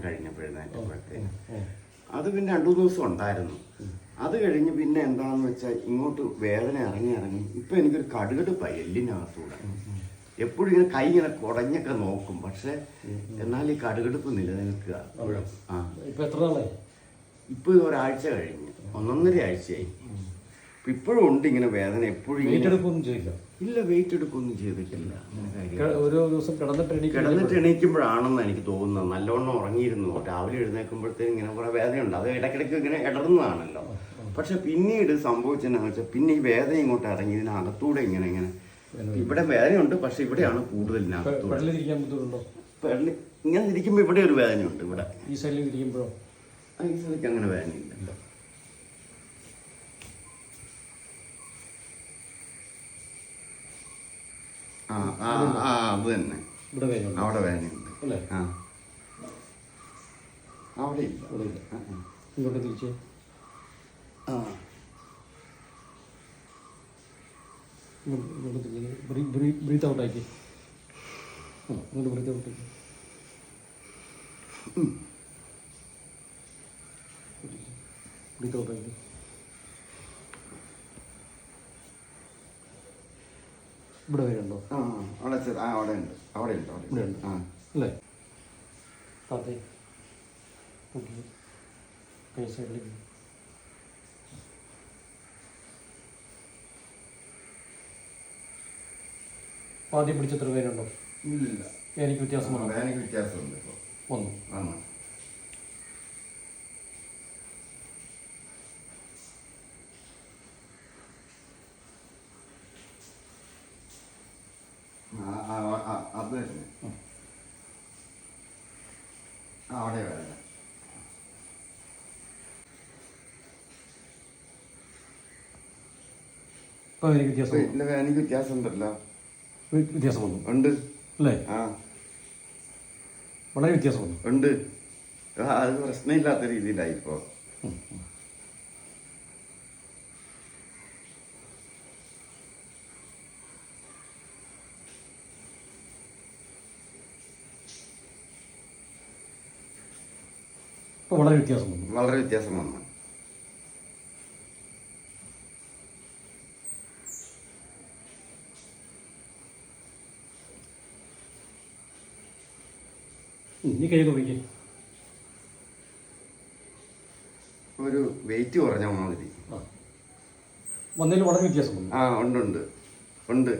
കഴിഞ്ഞപ്പോഴത്തേക്ക് അത് പിന്നെ 2-3 ദിവസം ഉണ്ടായിരുന്നു. അത് കഴിഞ്ഞ് പിന്നെ എന്താണെന്ന് വെച്ചാൽ ഇങ്ങോട്ട് വേദന ഇറങ്ങി ഇപ്പം എനിക്കൊരു കടുകടുപ്പായി എല്ലിനകത്തൂടെ. എപ്പോഴും ഇങ്ങനെ കൈ ഇങ്ങനെ കുടഞ്ഞൊക്കെ നോക്കും, പക്ഷെ എന്നാൽ ഈ കടുകടുപ്പ് നിലനിൽക്കുക. ഇപ്പം എത്ര നാളായി? ഇപ്പോൾ ഒരാഴ്ച കഴിഞ്ഞ് 1.5 ആഴ്ചയായി. ഇപ്പോഴും ഉണ്ട് ഇങ്ങനെ വേദന. എപ്പോഴും ഇല്ല, വെയിറ്റ് എടുക്കൊന്നും ചെയ്തിട്ടില്ല. ഓരോ ദിവസം കിടന്നിട്ട് എണീക്കുമ്പോഴാണെന്ന് എനിക്ക് തോന്നുന്നത്. നല്ലവണ്ണം ഉറങ്ങിയിരുന്നു. രാവിലെ എഴുന്നേൽക്കുമ്പോഴത്തേക്കും ഇങ്ങനെ കുറേ വേദനയുണ്ട്. അത് ഇടയ്ക്കിടയ്ക്ക് ഇങ്ങനെ ഇടറുന്നതാണല്ലോ. പക്ഷെ പിന്നീട് സംഭവിച്ചെന്നു വെച്ചാൽ പിന്നെ ഈ വേദന ഇങ്ങോട്ട് ഇറങ്ങി ഇതിനകത്തൂടെ ഇങ്ങനെ ഇവിടെ വേദനയുണ്ട്, പക്ഷെ ഇവിടെയാണ് കൂടുതൽ. ഇങ്ങനെ ഇരിക്കുമ്പോൾ ഇവിടെ ഒരു വേദനയുണ്ട്. ഇവിടെ ഈ സൈഡിൽ ഇരിക്കുമ്പോഴോ ഈ സൈഡിലേക്ക് അങ്ങനെ വേദനയില്ല. അത് തന്നെ അവിടെ വേദനയുണ്ട്. അവിടെ ഇല്ല. ഇങ്ങോട്ട് തിരിച്ച് ബ്രീത്ത് ഔട്ട് ആക്കി. ഇങ്ങോട്ട് ബ്രീത്ത് ഔട്ട് ആക്കി. ബ്രീത്ത് ഔട്ട് ആക്കി. ഇവിടെ വരുന്നുണ്ടോ? അവിടെ ഉണ്ട്. ഇവിടെ ഉണ്ട് അല്ലേ? താത്തേ കൈ സൈഡിലേക്ക്. ആദ്യം പിടിച്ചെത്ര പേരുണ്ടോ? ഇല്ല, എനിക്ക് വ്യത്യാസമുണ്ടോ? എനിക്ക് വ്യത്യാസമുണ്ട്. വന്നു. അത് തന്നെ അവിടെ വേദന. എനിക്ക് വ്യത്യാസം ഉണ്ടല്ലോ. വ്യത്യാസം വന്നു ഉണ്ട് അല്ലേ? വളരെ വ്യത്യാസം വന്നു ഉണ്ട്. അത് പ്രശ്നമില്ലാത്ത രീതിയിലായി ഇപ്പോ. വളരെ വ്യത്യാസം വന്നു. വളരെ വ്യത്യാസം വന്നു. നീ കൈ നോക്കി. ഒരു വെയിറ്റ് കുറഞ്ഞ മാതിരി വന്നതിൽ വളരെ വ്യത്യാസം വന്നു. ഉണ്ട്